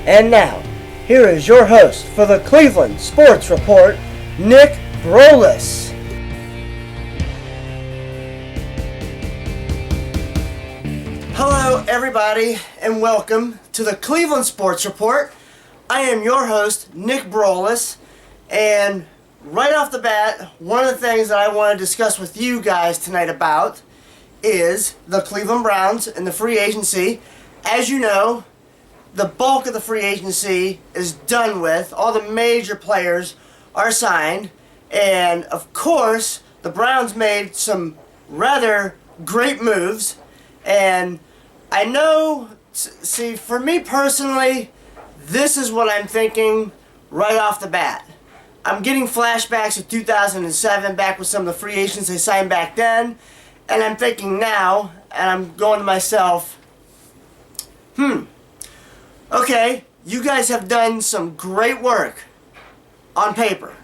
And now, here is your host for the Cleveland Sports Report, Nick Brolis. Hello, everybody, and welcome to the Cleveland Sports Report. I am your host, Nick Brolis, and right off the bat, one of the things that I want to discuss with you guys tonight about is the Cleveland Browns and the free agency. As you know, the bulk of the free agency is done with. All the major players are signed. And of course, the Browns made some rather great moves. And I know, see, for me personally, this is what I'm thinking right off the bat. I'm getting flashbacks of 2007, back with some of the free agents they signed back then. And I'm thinking now, and I'm going to myself, okay, you guys have done some great work on paper.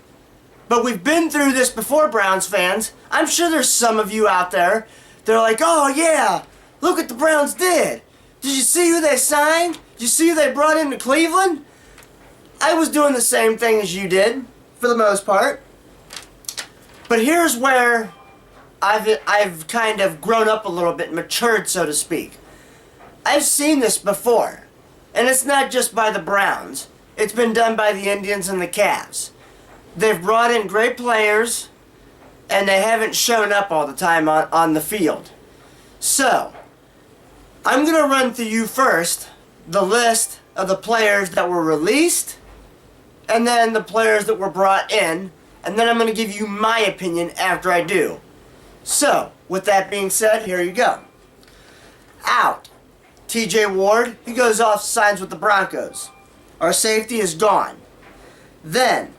But we've been through this before, Browns fans. I'm sure there's some of you out there that are like, oh yeah, look what the Browns did. Did you see who they signed? Did you see who they brought into Cleveland? I was doing the same thing as you did, for the most part. But here's where I've kind of grown up a little bit, matured, so to speak. I've seen this before. And it's not just by the Browns. It's been done by the Indians and the Cavs. They've brought in great players, and they haven't shown up all the time on the field. So, I'm going to run through you first the list of the players that were released, and then the players that were brought in, and then I'm going to give you my opinion after I do. So, with that being said, here you go. Out. T.J. Ward, he goes off, signs with the Broncos. Our safety is gone. Then,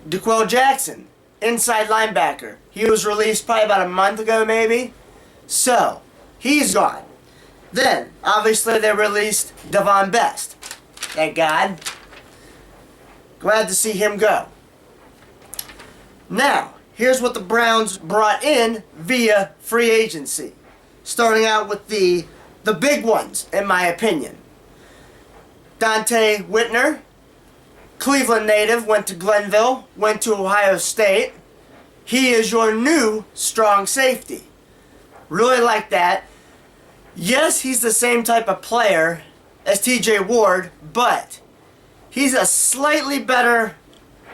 D'Qwell Jackson, inside linebacker. He was released probably about a month ago, maybe. So, he's gone. Then, obviously, they released Davon Best. Thank God. Glad to see him go. Now, here's what the Browns brought in via free agency. Starting out with the big ones, in my opinion. Donte Whitner, Cleveland native, went to Glenville, went to Ohio State. He is your new strong safety. Really like that. Yes, he's the same type of player as T.J. Ward, but he's a slightly better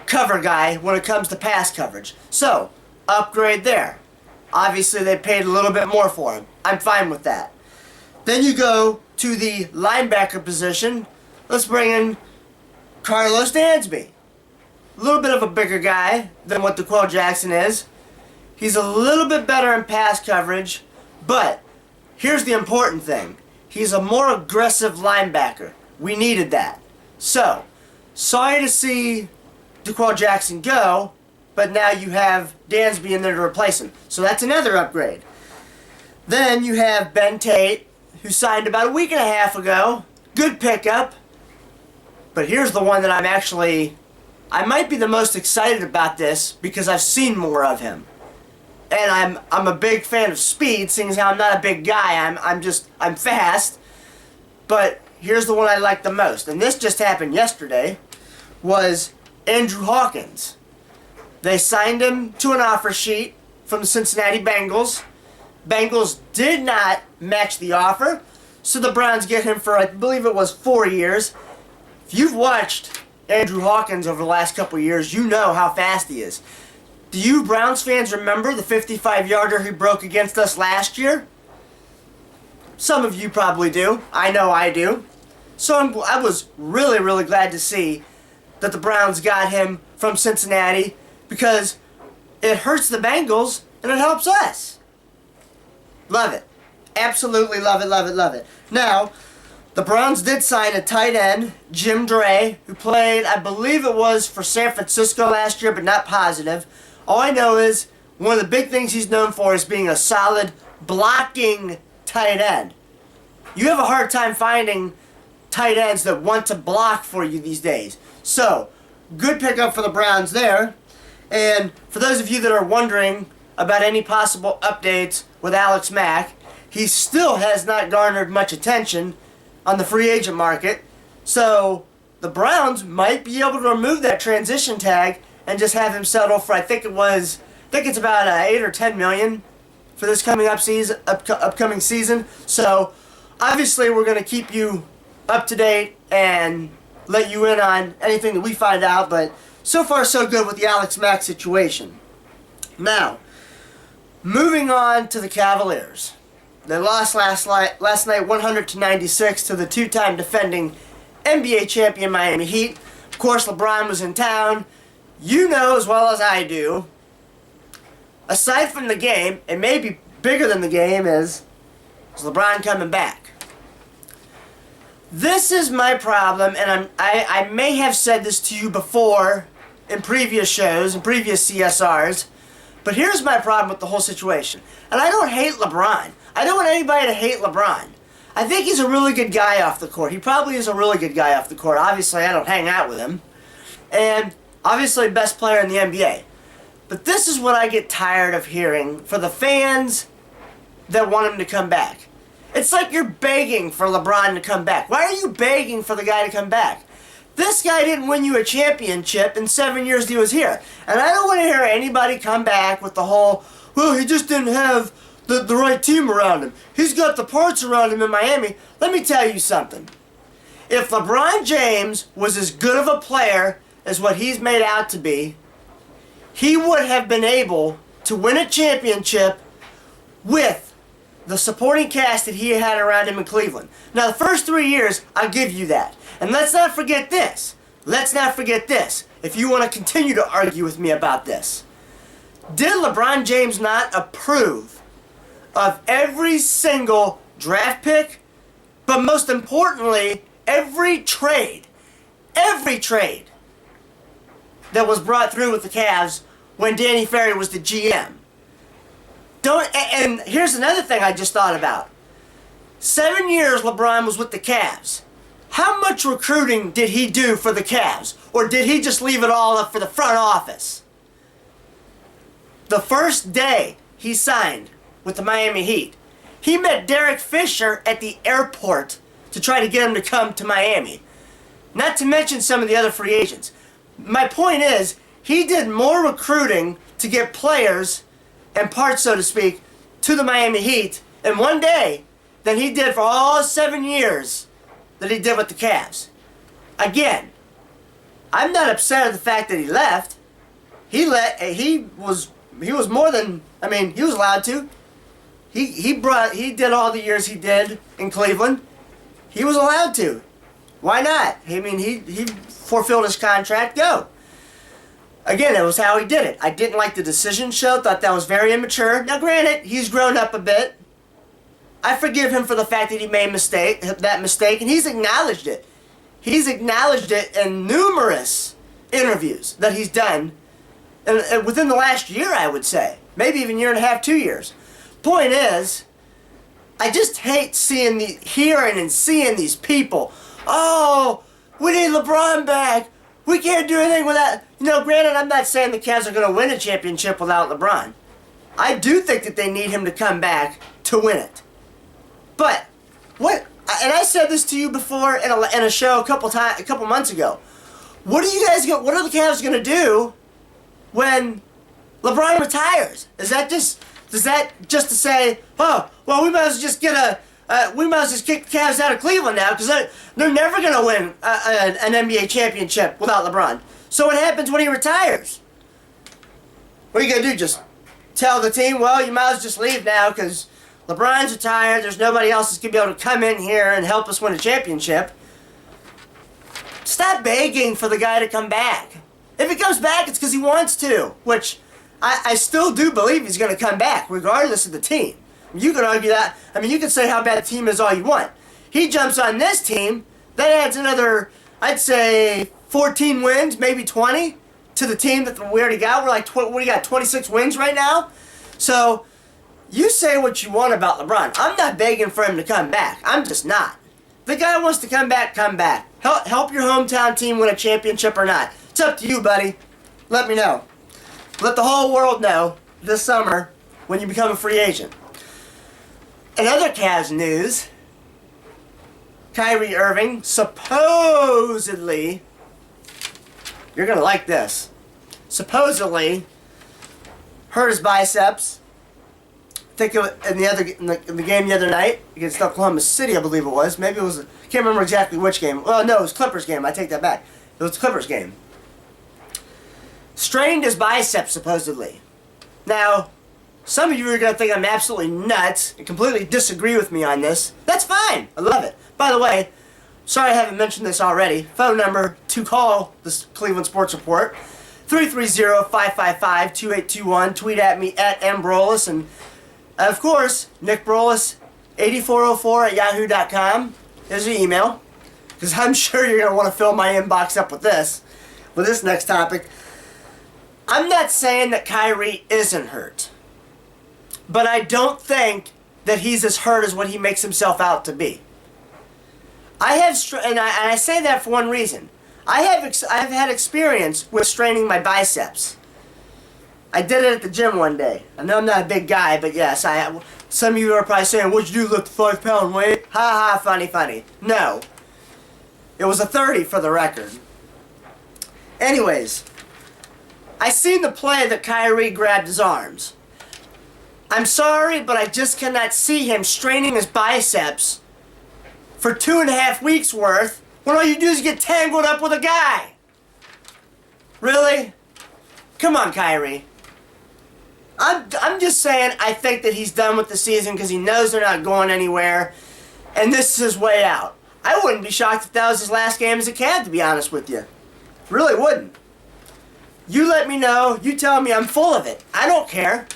cover guy when it comes to pass coverage. So, upgrade there. Obviously, they paid a little bit more for him. I'm fine with that. Then you go to the linebacker position. Let's bring in Carlos Dansby. A little bit of a bigger guy than what D'Qwell Jackson is. He's a little bit better in pass coverage, but here's the important thing. He's a more aggressive linebacker. We needed that. So, sorry to see D'Qwell Jackson go, but now you have Dansby in there to replace him. So that's another upgrade. Then you have Ben Tate, who signed about a week and a half ago. Good pickup. But here's the one that I might be the most excited about this because I've seen more of him. And I'm a big fan of speed, seeing as how I'm not a big guy. I'm fast. But here's the one I like the most. And this just happened yesterday, was Andrew Hawkins. They signed him to an offer sheet from the Cincinnati Bengals. Bengals did not match the offer, so the Browns get him for, I believe it was 4 years. If you've watched Andrew Hawkins over the last couple of years, you know how fast he is. Do you Browns fans remember the 55-yarder he broke against us last year? Some of you probably do. I know I do. So I was really, really glad to see that the Browns got him from Cincinnati because it hurts the Bengals and it helps us. Love it. Absolutely love it, love it, love it. Now, the Browns did sign a tight end, Jim Dray, who played, I believe it was for San Francisco last year, but not positive. All I know is one of the big things he's known for is being a solid blocking tight end. You have a hard time finding tight ends that want to block for you these days. So, good pickup for the Browns there. And for those of you that are wondering about any possible updates with Alex Mack, he still has not garnered much attention on the free agent market. So the Browns might be able to remove that transition tag and just have him settle for, I think it's about 8 or 10 million for this upcoming season. So obviously we're going to keep you up to date and let you in on anything that we find out, but so far so good with the Alex Mack situation. Now, moving on to the Cavaliers. They lost last night 100-96 to the two-time defending NBA champion Miami Heat. Of course, LeBron was in town. You know as well as I do, aside from the game, and maybe bigger than the game, is LeBron coming back. This is my problem, and I may have said this to you before in previous shows, in previous CSRs, but here's my problem with the whole situation. And I don't hate LeBron. I don't want anybody to hate LeBron. I think he's a really good guy off the court. He probably is a really good guy off the court. Obviously, I don't hang out with him. And obviously, best player in the NBA. But this is what I get tired of hearing for the fans that want him to come back. It's like you're begging for LeBron to come back. Why are you begging for the guy to come back? This guy didn't win you a championship in 7 years that he was here. And I don't want to hear anybody come back with the whole, well, he just didn't have the right team around him. He's got the parts around him in Miami. Let me tell you something. If LeBron James was as good of a player as what he's made out to be, he would have been able to win a championship with the supporting cast that he had around him in Cleveland. Now, the first 3 years, I'll give you that. And let's not forget this. If you want to continue to argue with me about this. Did LeBron James not approve of every single draft pick, but most importantly, every trade that was brought through with the Cavs when Danny Ferry was the GM? And here's another thing I just thought about. 7 years LeBron was with the Cavs. How much recruiting did he do for the Cavs? Or did he just leave it all up for the front office? The first day he signed with the Miami Heat, he met Derek Fisher at the airport to try to get him to come to Miami. Not to mention some of the other free agents. My point is, he did more recruiting to get players and parts, so to speak, to the Miami Heat in one day than he did for all 7 years that he did with the Cavs. Again, I'm not upset at the fact that he left. He was more than, he was allowed to. He did all the years he did in Cleveland. He was allowed to. Why not? He fulfilled his contract. Go. Again, it was how he did it. I didn't like the decision show. Thought that was very immature. Now, granted, he's grown up a bit. I forgive him for the fact that he made that mistake, and he's acknowledged it. He's acknowledged it in numerous interviews that he's done, and within the last year, I would say. Maybe even year and a half, 2 years. Point is, I just hate hearing and seeing these people. Oh, we need LeBron back. We can't do anything without... Granted, I'm not saying the Cavs are going to win a championship without LeBron. I do think that they need him to come back to win it. But, what... And I said this to you before in a show a couple months ago. What are the Cavs going to do when LeBron retires? Does that just to say, oh, well, we might as well just kick the Cavs out of Cleveland now because they're never going to win an NBA championship without LeBron. So what happens when he retires? What are you going to do? Just tell the team, well, you might as well just leave now because LeBron's retired. There's nobody else that's going to be able to come in here and help us win a championship. Stop begging for the guy to come back. If he comes back, it's because he wants to, which I still do believe he's going to come back, regardless of the team. You can argue that. You can say how bad the team is all you want. He jumps on this team, that adds another, I'd say, 14 wins, maybe 20, to the team that we already got. We're like, we got 26 wins right now. So, you say what you want about LeBron. I'm not begging for him to come back. I'm just not. If the guy wants to come back, come back. Help your hometown team win a championship or not. It's up to you, buddy. Let me know. Let the whole world know this summer when you become a free agent. In other Cavs news, Kyrie Irving supposedly, you're going to like this, supposedly hurt his biceps. I think in the game the other night against Oklahoma City, I believe it was. Maybe it was, can't remember exactly which game. Well, no, it was Clippers game. I take that back. It was the Clippers game. Strained his biceps, supposedly. Now, some of you are going to think I'm absolutely nuts and completely disagree with me on this. That's fine. I love it. By the way, sorry I haven't mentioned this already. Phone number to call this Cleveland Sports Report, 330-555-2821. Tweet at me at mbrolis. And, of course, nickbrolis8404 @yahoo.com is the email. Because I'm sure you're going to want to fill my inbox up with this next topic. I'm not saying that Kyrie isn't hurt. But I don't think that he's as hurt as what he makes himself out to be. I say that for one reason. I've had experience with straining my biceps. I did it at the gym one day. I know I'm not a big guy, but yes, some of you are probably saying, "What'd you do, lift 5 pound weight?" Ha ha, funny. No. It was a 30 for the record. Anyways, I seen the play that Kyrie grabbed his arms. I'm sorry, but I just cannot see him straining his biceps for 2.5 weeks worth when all you do is get tangled up with a guy. Really? Come on, Kyrie. I'm just saying I think that he's done with the season because he knows they're not going anywhere, and this is his way out. I wouldn't be shocked if that was his last game as a Cavs, to be honest with you. Really wouldn't. You let me know. You tell me I'm full of it. I don't care.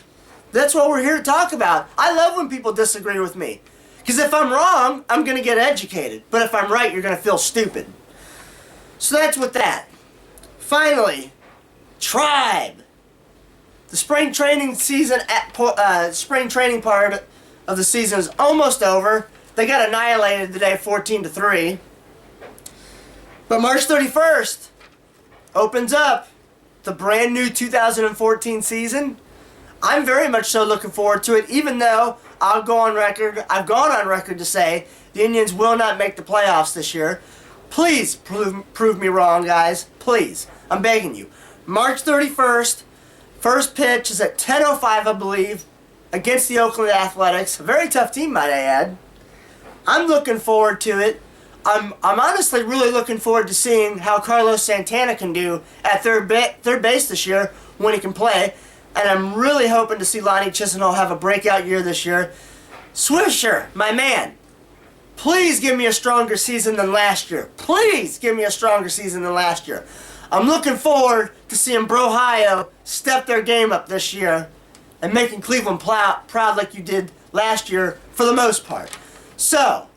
That's what we're here to talk about. I love when people disagree with me. Because if I'm wrong, I'm going to get educated. But if I'm right, you're going to feel stupid. So that's with that. Finally, Tribe. The spring training season, spring training part of the season is almost over. They got annihilated today, 14-3. But March 31st opens up the brand new 2014 season. I'm very much so looking forward to it, even though I've gone on record to say the Indians will not make the playoffs this year. Please prove me wrong, guys. Please. I'm begging you. March 31st, first pitch is at 10:05, I believe, against the Oakland Athletics. A very tough team, might I add. I'm looking forward to it. I'm honestly really looking forward to seeing how Carlos Santana can do at third base this year when he can play. And I'm really hoping to see Lonnie Chisenhall have a breakout year this year. Swisher, my man, please give me a stronger season than last year. Please give me a stronger season than last year. I'm looking forward to seeing Brohio step their game up this year and making Cleveland proud like you did last year for the most part. So,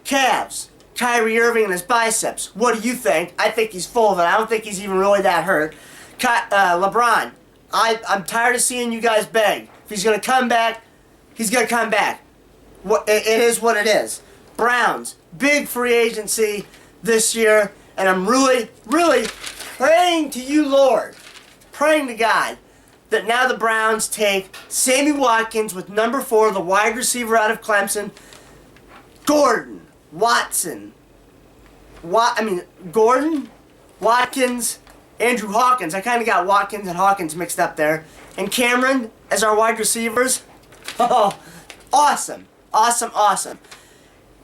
Cavs, Kyrie Irving and his biceps. What do you think? I think he's full of it. I don't think he's even really that hurt. LeBron. I'm tired of seeing you guys beg. If he's going to come back, he's going to come back. It is what it is. Browns, big free agency this year, and I'm really, really praying to you, Lord, praying to God, that now the Browns take Sammy Watkins with number 4, the wide receiver out of Clemson, Gordon, Watson, Gordon, Watkins, Andrew Hawkins. I kind of got Watkins and Hawkins mixed up there. And Cameron as our wide receivers. Oh, awesome. Awesome, awesome.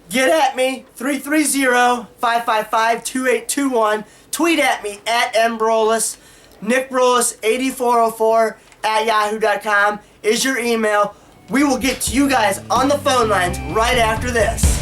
Get at me, 330-555-2821. Tweet at me, at mbrolis. nickbrolis8404 @yahoo.com is your email. We will get to you guys on the phone lines right after this.